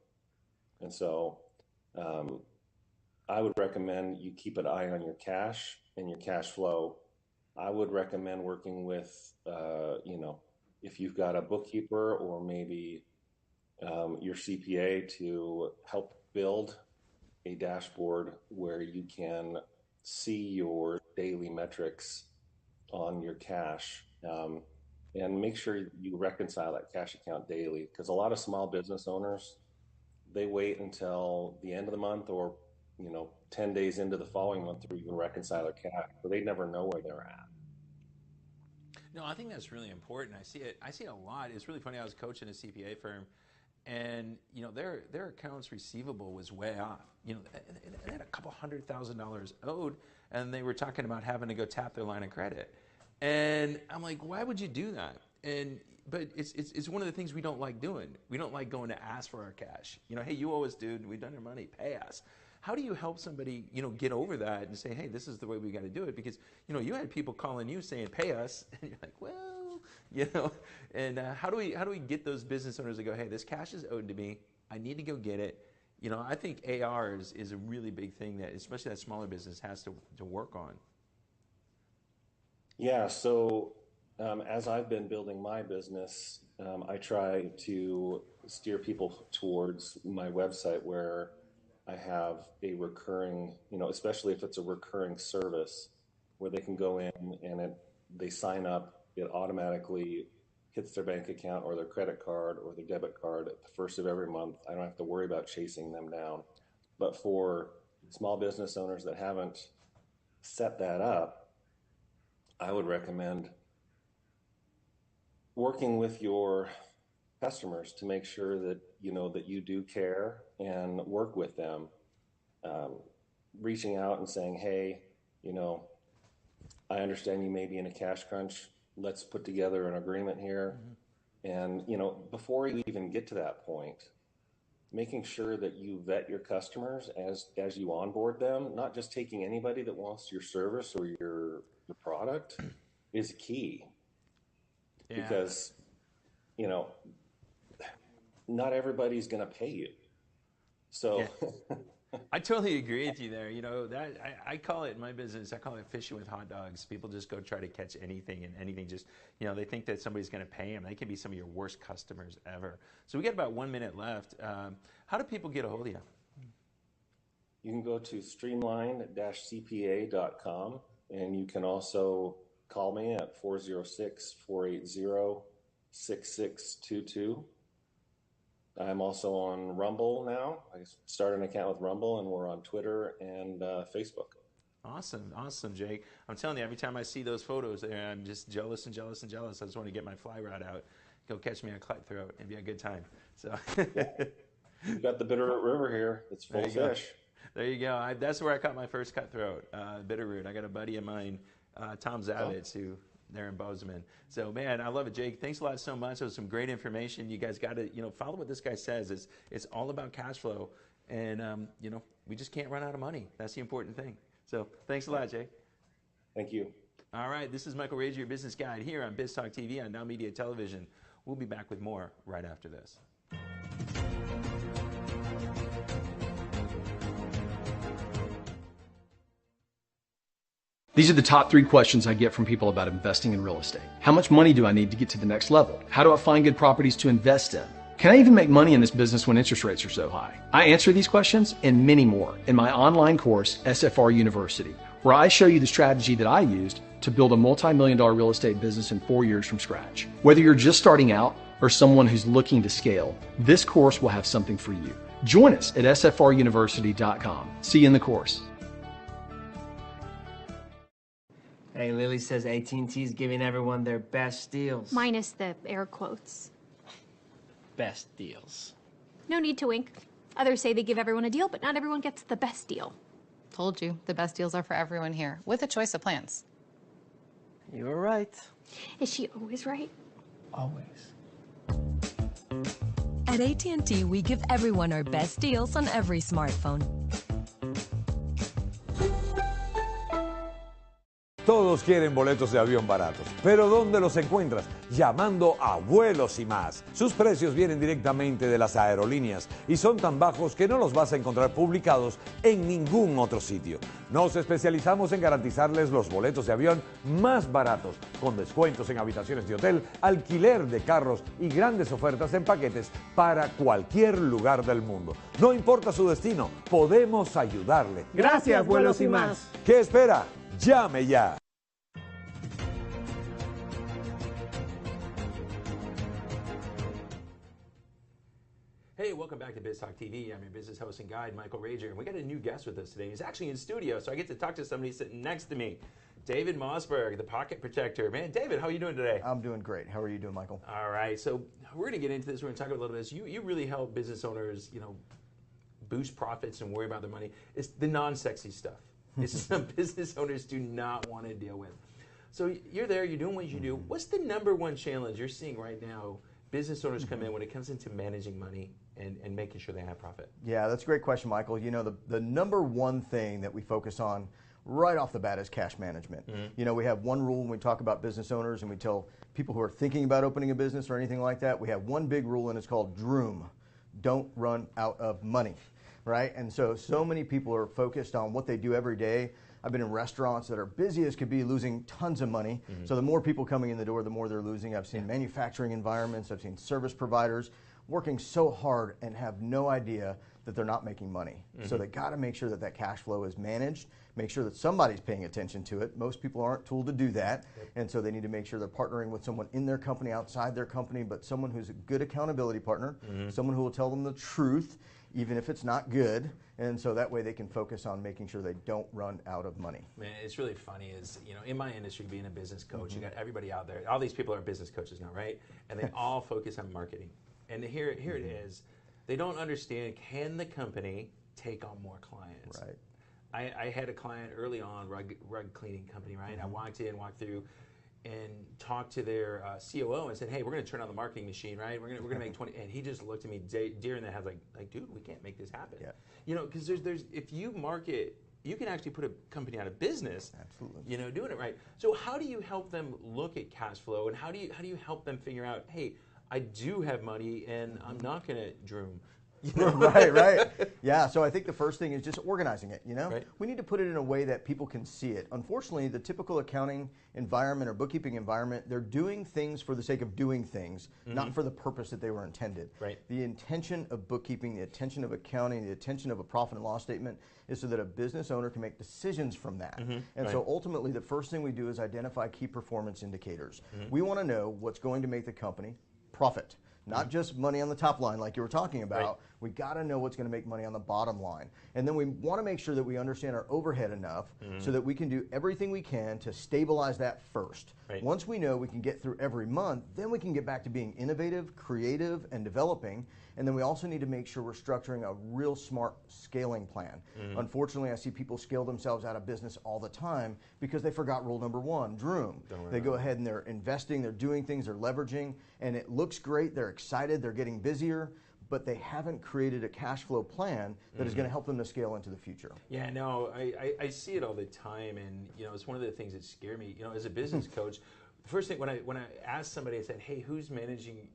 And so I would recommend you keep an eye on your cash and your cash flow. I would recommend working with, if you've got a bookkeeper or maybe your CPA to help build a dashboard where you can see your daily metrics on your cash, and make sure you reconcile that cash account daily, because a lot of small business owners, they wait until the end of the month or 10 days into the following month to even reconcile their cash, so they never know where they're at. No, I think that's really important. I see it a lot. It's really funny. I was coaching a CPA firm, and their accounts receivable was way off. They had a couple $100,000 owed, and they were talking about having to go tap their line of credit. And I'm like, why would you do that? But it's one of the things we don't like doing. We don't like going to ask for our cash. Hey, you owe us, dude. We've done your money. Pay us. How do you help somebody, get over that and say, hey, this is the way we got to do it? Because, you had people calling you saying, pay us, and you're like, well, and how do we get those business owners to go, hey, this cash is owed to me. I need to go get it. I think AR is a really big thing that, especially that smaller business, has to work on. Yeah. So as I've been building my business, I try to steer people towards my website where I have a recurring, especially if it's a recurring service, where they can go in and they sign up, it automatically hits their bank account or their credit card or their debit card at the first of every month. I don't have to worry about chasing them down. But for small business owners that haven't set that up, I would recommend working with your customers to make sure that that you do care and work with them, reaching out and saying, hey, I understand you may be in a cash crunch. Let's put together an agreement here. And before you even get to that point, making sure that you vet your customers as you onboard them, not just taking anybody that wants your service or your product, is key. Yeah. Because not everybody's going to pay you. So yeah. I totally agree with you there. That I call it in my business, I call it fishing with hot dogs. People just go try to catch anything, and anything just, they think that somebody's going to pay them. They can be some of your worst customers ever. So we got about 1 minute left. How do people get a hold of you? You can go to streamline-cpa.com, and you can also call me at 406-480-6622. I'm also on Rumble now. I started an account with Rumble, and we're on Twitter and Facebook. Awesome, Jake. I'm telling you, every time I see those photos there, I'm just jealous and jealous and jealous. I just want to get my fly rod out, go catch me a cutthroat, and be a good time. So You've got the Bitterroot River here. It's full of fish. There you go. That's where I caught my first cutthroat, Bitterroot. I got a buddy of mine, Tom Zavitz, who they're in Bozeman. So, man, I love it, Jake. Thanks a lot so much. It was some great information. You guys got to, follow what this guy says. It's all about cash flow, and we just can't run out of money. That's the important thing. So, thanks a lot, Jake. Thank you. All right, this is Michael Rager, your business guide here on Biz Talk TV on NowMedia Television. We'll be back with more right after this. These are the top 3 questions I get from people about investing in real estate. How much money do I need to get to the next level? How do I find good properties to invest in? Can I even make money in this business when interest rates are so high? I answer these questions and many more in my online course, SFR University, where I show you the strategy that I used to build a multi-million-dollar real estate business in 4 years from scratch. Whether you're just starting out or someone who's looking to scale, this course will have something for you. Join us at sfruniversity.com. See you in the course. Hey, Lily says AT&T is giving everyone their best deals. Minus the air quotes. Best deals. No need to wink. Others say they give everyone a deal, but not everyone gets the best deal. Told you, the best deals are for everyone here, with a choice of plans. You were right. Is she always right? Always. At AT&T, we give everyone our best deals on every smartphone. Todos quieren boletos de avión baratos, pero ¿dónde los encuentras? Llamando a Vuelos y Más. Sus precios vienen directamente de las aerolíneas y son tan bajos que no los vas a encontrar publicados en ningún otro sitio. Nos especializamos en garantizarles los boletos de avión más baratos, con descuentos en habitaciones de hotel, alquiler de carros y grandes ofertas en paquetes para cualquier lugar del mundo. No importa su destino, podemos ayudarle. Gracias, Vuelos y Más. ¿Qué espera? ¡Llame ya! Hey, welcome back to Biz Talk TV. I'm your business host and guide, Michael Rager, and we got a new guest with us today. He's actually in studio, so I get to talk to somebody sitting next to me. David Mossberg, the Pocket Protector. Man, David, how are you doing today? I'm doing great. How are you doing, Michael? All right, so we're going to get into this. We're going to talk a little bit. So you really help business owners, boost profits and worry about their money. It's the non-sexy stuff. It's some business owners do not want to deal with. So you're there, you're doing what you do. What's the number one challenge you're seeing right now business owners come in when it comes into managing money and making sure they have profit? Yeah, that's a great question, Michael. The number one thing that we focus on right off the bat is cash management. We have one rule when we talk about business owners and we tell people who are thinking about opening a business or anything like that, we have one big rule and it's called DROOM, don't run out of money, right? And so many people are focused on what they do every day. I've been in restaurants that are busy as could be, losing tons of money. So the more people coming in the door, the more they're losing. I've seen manufacturing environments, I've seen service providers working so hard and have no idea that they're not making money. So they got to make sure that cash flow is managed, make sure that somebody's paying attention to it. Most people aren't tooled to do that, and so they need to make sure they're partnering with someone in their company, outside their company, but someone who's a good accountability partner, someone who will tell them the truth, even if it's not good, and so that way they can focus on making sure they don't run out of money. Man, it's really funny is, in my industry, being a business coach, you got everybody out there, all these people are business coaches now, right? And they all focus on marketing. And here it is. They don't understand, can the company take on more clients? Right. I had a client early on, rug cleaning company, right? I walked through and talked to their COO and said, hey, we're going to turn on the marketing machine, right? We're going to make 20, and he just looked at me deer in the head like, dude, we can't make this happen. Yeah. Because there's if you market, you can actually put a company out of business. Absolutely. Doing it right. So how do you help them look at cash flow, and how do you help them figure out, hey, I do have money and I'm not going to droom? Right. Yeah, so I think the first thing is just organizing it, Right. We need to put it in a way that people can see it. Unfortunately, the typical accounting environment or bookkeeping environment, they're doing things for the sake of doing things, not for the purpose that they were intended. Right. The intention of bookkeeping, the intention of accounting, the intention of a profit and loss statement is so that a business owner can make decisions from that. And so ultimately, the first thing we do is identify key performance indicators. We want to know what's going to make the company profit. Not just money on the top line like you were talking about. Right. We got to know what's going to make money on the bottom line. And then we want to make sure that we understand our overhead enough so that we can do everything we can to stabilize that first. Right. Once we know we can get through every month, then we can get back to being innovative, creative, and developing. And then we also need to make sure we're structuring a real smart scaling plan. Unfortunately, I see people scale themselves out of business all the time because they forgot rule number one, DROOM. They go ahead and they're investing, they're doing things, they're leveraging, and it looks great, they're excited, they're getting busier, but they haven't created a cash flow plan that is going to help them to scale into the future. Yeah, no, I see it all the time, and it's one of the things that scare me. As a business coach, the first thing when I ask somebody, I said, hey, who's managing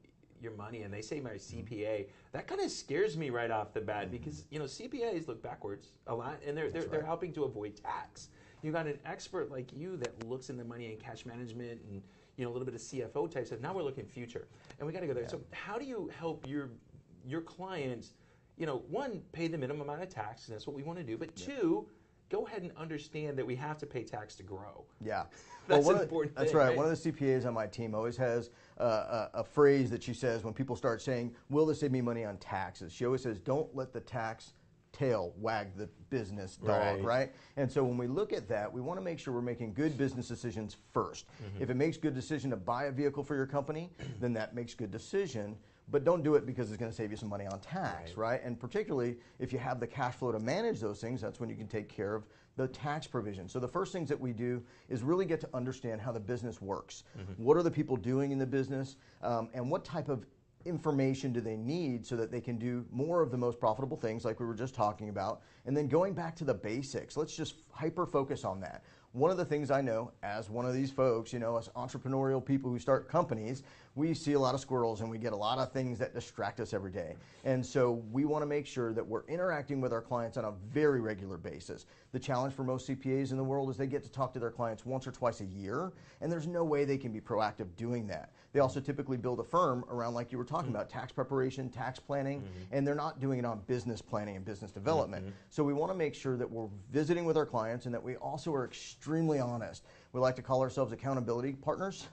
your money, and they say my CPA, that kind of scares me right off the bat because CPAs look backwards a lot, and they're helping to avoid tax. You got an expert like you that looks in the money and cash management and a little bit of CFO type stuff. Now we're looking future, and we got to go there. Yeah. So how do you help your clients? One, pay the minimum amount of tax, and that's what we want to do. But two, go ahead and understand that we have to pay tax to grow. Yeah. That's an important thing. That's right. One of the CPAs on my team always has a phrase that she says when people start saying, will this save me money on taxes? She always says, don't let the tax tail wag the business dog, right? And so when we look at that, we want to make sure we're making good business decisions first. If it makes good decision to buy a vehicle for your company, then that makes good decision. But don't do it because it's going to save you some money on tax, right? And particularly if you have the cash flow to manage those things, that's when you can take care of the tax provision. So the first things that we do is really get to understand how the business works. What are the people doing in the business, and what type of information do they need so that they can do more of the most profitable things like we were just talking about. And then going back to the basics, let's just hyper focus on that. One of the things I know as one of these folks, as entrepreneurial people who start companies, we see a lot of squirrels and we get a lot of things that distract us every day. And so we want to make sure that we're interacting with our clients on a very regular basis. The challenge for most CPAs in the world is they get to talk to their clients once or twice a year, and there's no way they can be proactive doing that. They also typically build a firm around, like you were talking about, tax preparation, tax planning, and they're not doing it on business planning and business development. So we want to make sure that we're visiting with our clients and that we also are extremely honest. We like to call ourselves accountability partners,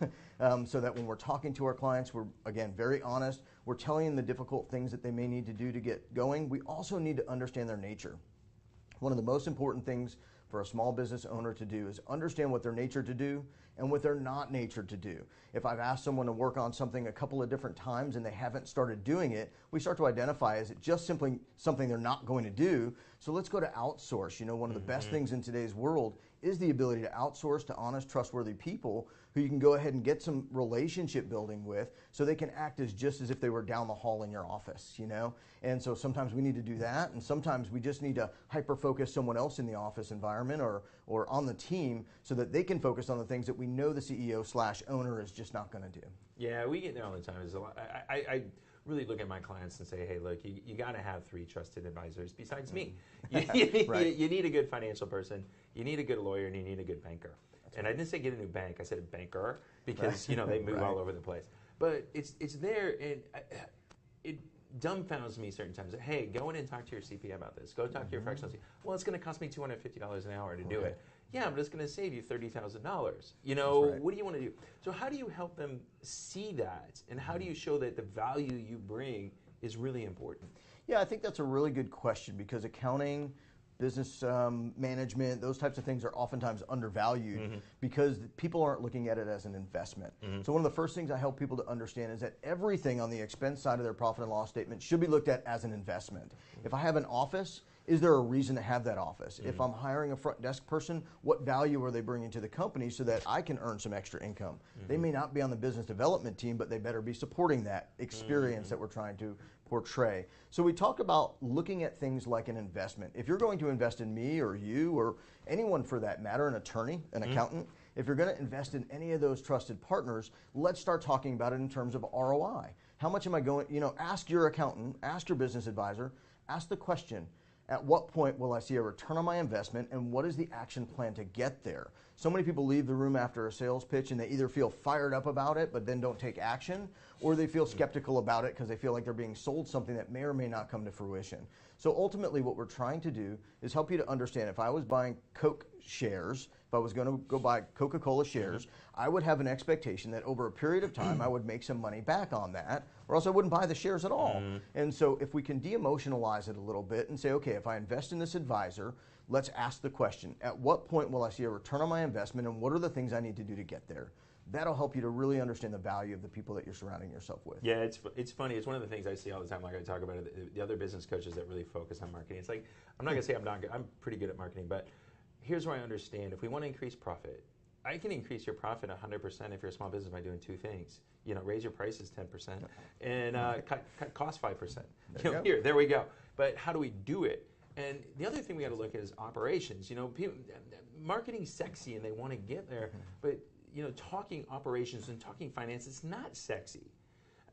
so that when we're talking to our clients, we're, again, very honest. We're telling them the difficult things that they may need to do to get going. We also need to understand their nature. One of the most important things for a small business owner to do is understand what they're natured to do and what they're not natured to do. If I've asked someone to work on something a couple of different times and they haven't started doing it, we start to identify, is it just simply something they're not going to do? So let's go to outsource. You know, one of the best things in today's world is the ability to outsource to honest, trustworthy people who you can go ahead and get some relationship building with, so they can act as just as if they were down the hall in your office, you know? And so sometimes we need to do that, and sometimes we just need to hyper-focus someone else in the office environment or on the team so that they can focus on the things that we know the CEO/owner is just not going to do. Yeah, we get there all the time. I really look at my clients and say, hey, look, you got to have 3 trusted advisors besides me. You need a good financial person, you need a good lawyer, and you need a good banker. And I didn't say get a new bank, I said a banker, because you know they move all over the place. But it's there, and it dumbfounds me certain times. Hey, go in and talk to your CPA about this. Go talk to your fractional CPA. Well, it's going to cost me $250 an hour to do it. Yeah, but it's going to save you $30,000. You know, what do you want to do? So how do you help them see that, and how do you show that the value you bring is really important? Yeah, I think that's a really good question, because accounting, business management, those types of things are oftentimes undervalued because people aren't looking at it as an investment. So one of the first things I help people to understand is that everything on the expense side of their profit and loss statement should be looked at as an investment. If I have an office, is there a reason to have that office? If I'm hiring a front desk person, what value are they bringing to the company so that I can earn some extra income? They may not be on the business development team, but they better be supporting that experience that we're trying to portray. So we talk about looking at things like an investment. If you're going to invest in me or you or anyone for that matter, an attorney, an accountant, if you're going to invest in any of those trusted partners, let's start talking about it in terms of ROI. How much am I going, you know, ask your accountant, ask your business advisor, ask the question, at what point will I see a return on my investment, and what is the action plan to get there? So many people leave the room after a sales pitch and they either feel fired up about it but then don't take action, or they feel skeptical about it because they feel like they're being sold something that may or may not come to fruition. So ultimately what we're trying to do is help you to understand, if I was buying Coke shares, if I was going to go buy Coca-Cola shares, I would have an expectation that over a period of time I would make some money back on that, or else I wouldn't buy the shares at all. And so if we can de-emotionalize it a little bit and say, okay, if I invest in this advisor, let's ask the question, at what point will I see a return on my investment, and what are the things I need to do to get there? That'll help you to really understand the value of the people that you're surrounding yourself with. Yeah, it's funny. It's one of the things I see all the time, like I talk about it, the other business coaches that really focus on marketing. It's like, I'm not going to say I'm not good. I'm pretty good at marketing, but here's where I understand. If we want to increase profit, I can increase your profit 100% if you're a small business by doing 2 things. You know, raise your prices 10% and cut costs 5%. There we go. But how do we do it? And the other thing we got to look at is operations. You know, people, marketing's sexy and they want to get there, but you know, talking operations and talking finance is not sexy.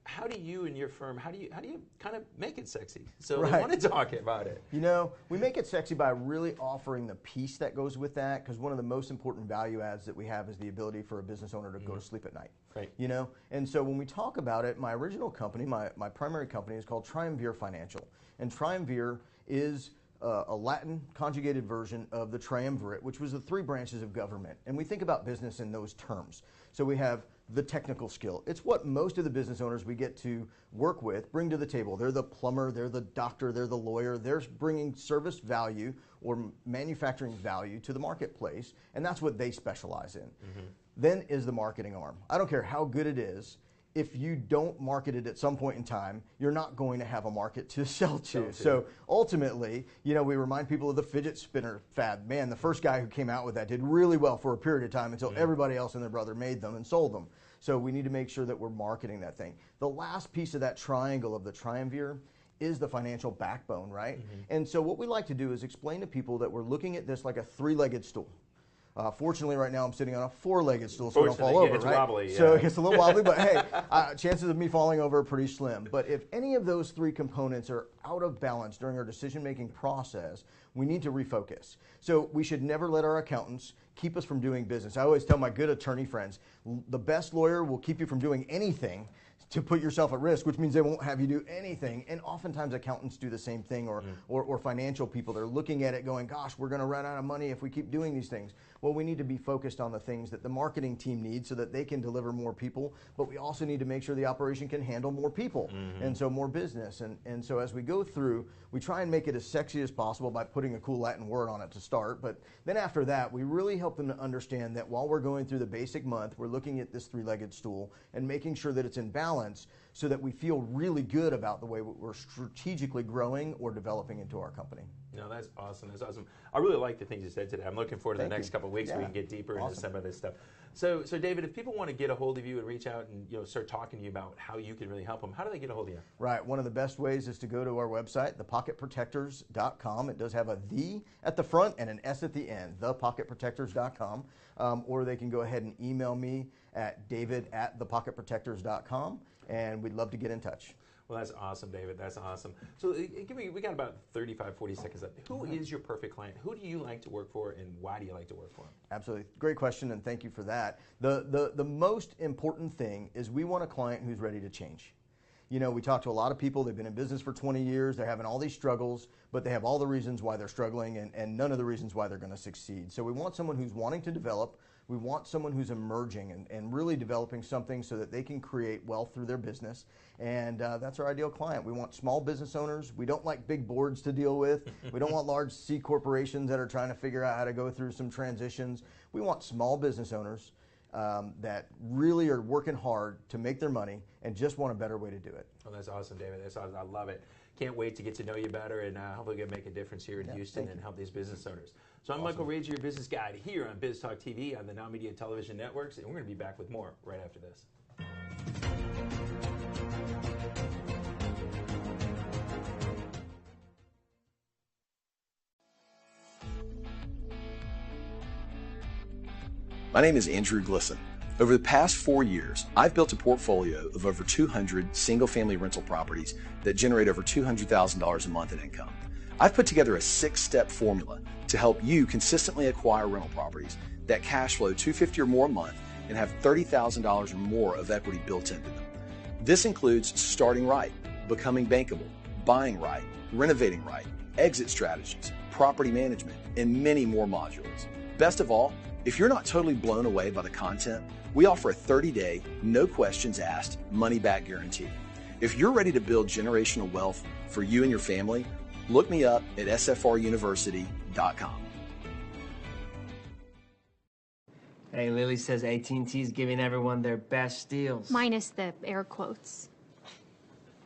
How do you and your firm, how do you kind of make it sexy? So they want to talk about it. You know, we make it sexy by really offering the piece that goes with that, because one of the most important value adds that we have is the ability for a business owner to go to sleep at night. You know, and so when we talk about it, my original company, my primary company is called Triumvir Financial, and Triumvir is a Latin conjugated version of the triumvirate, which was the 3 branches of government. And we think about business in those terms. So we have the technical skill. It's what most of the business owners we get to work with bring to the table. They're the plumber, they're the doctor, they're the lawyer. They're bringing service value or manufacturing value to the marketplace, and that's what they specialize in. Then is the marketing arm. I don't care how good it is. If you don't market it at some point in time, you're not going to have a market to sell to. So ultimately, you know, we remind people of the fidget spinner fad. Man, the first guy who came out with that did really well for a period of time until everybody else and their brother made them and sold them. So we need to make sure that we're marketing that thing. The last piece of that triangle of the triumvir is the financial backbone, right? And so what we like to do is explain to people that we're looking at this like a 3-legged stool. Fortunately, right now I'm sitting on a 4-legged stool, so I don't fall over. It's wobbly, So it's a little wobbly, but hey, chances of me falling over are pretty slim. But if any of those 3 components are out of balance during our decision-making process, we need to refocus. So we should never let our accountants keep us from doing business. I always tell my good attorney friends, the best lawyer will keep you from doing anything to put yourself at risk, which means they won't have you do anything. And oftentimes accountants do the same thing, or financial people. They're looking at it going, gosh, we're going to run out of money if we keep doing these things. Well, we need to be focused on the things that the marketing team needs so that they can deliver more people, but we also need to make sure the operation can handle more people, and so more business. And so as we go through, we try and make it as sexy as possible by putting putting a cool Latin word on it to start. But then after that, we really help them to understand that while we're going through the basic month, we're looking at this three-legged stool and making sure that it's in balance so that we feel really good about the way we're strategically growing or developing into our company. No, that's awesome. That's awesome. I really like the things you said today. I'm looking forward to the next couple of weeks where we can get deeper into some of this stuff. So David, if people want to get a hold of you and reach out and start talking to you about how you can really help them, how do they get a hold of you? Right. One of the best ways is to go to our website, thepocketprotectors.com. It does have a "the" at the front and an "s" at the end, thepocketprotectors.com. Or they can go ahead and email me at david@thepocketprotectors.com, and we'd love to get in touch. Well, that's awesome, David. That's awesome. So we got about 35, 40 seconds left. Who is your perfect client? Who do you like to work for, and why do you like to work for them? Absolutely. Great question, and thank you for that. The most important thing is we want a client who's ready to change. You know, we talk to a lot of people, they've been in business for 20 years, they're having all these struggles, but they have all the reasons why they're struggling and none of the reasons why they're going to succeed. So we want someone who's wanting to develop. We want someone who's emerging and really developing something so that they can create wealth through their business. And that's our ideal client. We want small business owners. We don't like big boards to deal with. We don't want large C corporations that are trying to figure out how to go through some transitions. We want small business owners that really are working hard to make their money and just want a better way to do it. Oh, that's awesome, David. That's awesome. I love it. Can't wait to get to know you better, and hopefully we can make a difference here in Houston and help these business owners. So I'm Michael Rager, your business guide here on Biz Talk TV on the NowMedia Television networks, and we're going to be back with more right after this. My name is Andrew Glisson. Over the past 4 years, I've built a portfolio of over 200 single-family rental properties that generate over $200,000 a month in income. I've put together a 6-step formula to help you consistently acquire rental properties that cash flow $250,000 or more a month and have $30,000 or more of equity built into them. This includes starting right, becoming bankable, buying right, renovating right, exit strategies, property management, and many more modules. Best of all, if you're not totally blown away by the content, we offer a 30-day, no questions asked, money-back guarantee. If you're ready to build generational wealth for you and your family, look me up at sfruniversity.com. Hey, Lily says AT&T is giving everyone their best deals. Minus the air quotes.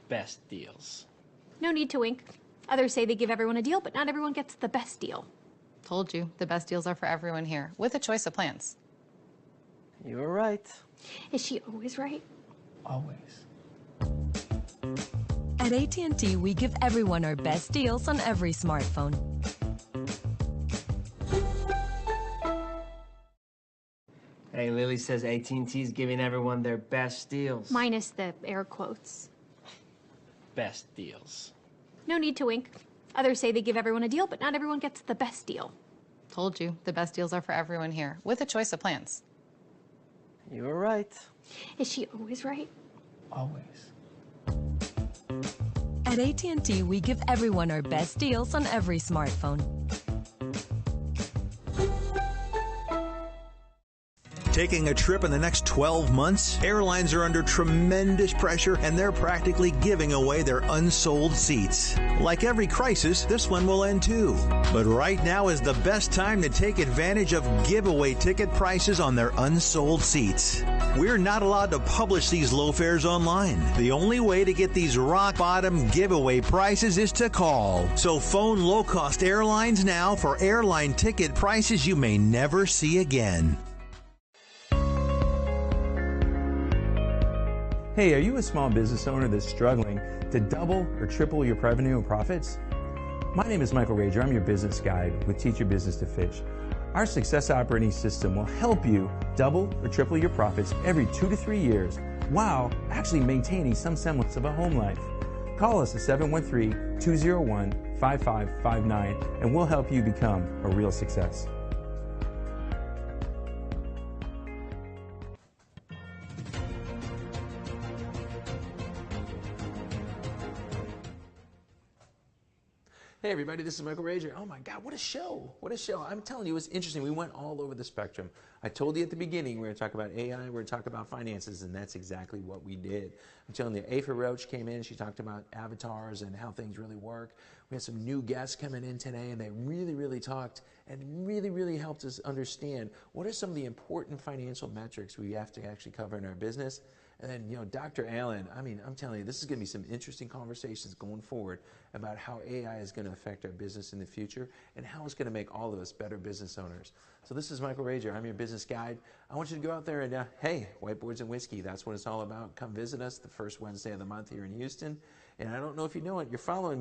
Best deals. No need to wink. Others say they give everyone a deal, but not everyone gets the best deal. Told you, the best deals are for everyone here, with a choice of plans. You were right. Is she always right? Always. At AT&T, we give everyone our best deals on every smartphone. Hey, Lily says AT&T is giving everyone their best deals. Minus the air quotes. Best deals. No need to wink. Others say they give everyone a deal, but not everyone gets the best deal. Told you, the best deals are for everyone here, with a choice of plans. You were right. Is she always right? Always. At AT&T, we give everyone our best deals on every smartphone. Taking a trip in the next 12 months? Airlines are under tremendous pressure and they're practically giving away their unsold seats. Like every crisis, this one will end too. But right now is the best time to take advantage of giveaway ticket prices on their unsold seats. We're not allowed to publish these low fares online. The only way to get these rock bottom giveaway prices is to call. So phone low-cost airlines now for airline ticket prices you may never see again. Hey, are you a small business owner that's struggling to double or triple your revenue and profits? My name is Michael Rager. I'm your business guide with Teach Your Business to Fish. Our success operating system will help you double or triple your profits every 2 to 3 years while actually maintaining some semblance of a home life. Call us at 713-201-5559 and we'll help you become a real success. Hey everybody, this is Michael Rager. Oh my God, what a show. What a show. I'm telling you, it was interesting. We went all over the spectrum. I told you at the beginning we were going to talk about AI, we're going to talk about finances, and that's exactly what we did. I'm telling you, Afa Roach came in, she talked about avatars and how things really work. We had some new guests coming in today, and they really talked and really helped us understand what are some of the important financial metrics we have to actually cover in our business. And then, you know, Dr. Allen, I mean, I'm telling you, this is going to be some interesting conversations going forward about how AI is going to affect our business in the future and how it's going to make all of us better business owners. So this is Michael Rager. I'm your business guide. I want you to go out there and, hey, whiteboards and whiskey, that's what it's all about. Come visit us the first Wednesday of the month here in Houston. And I don't know if you know it, you're following me.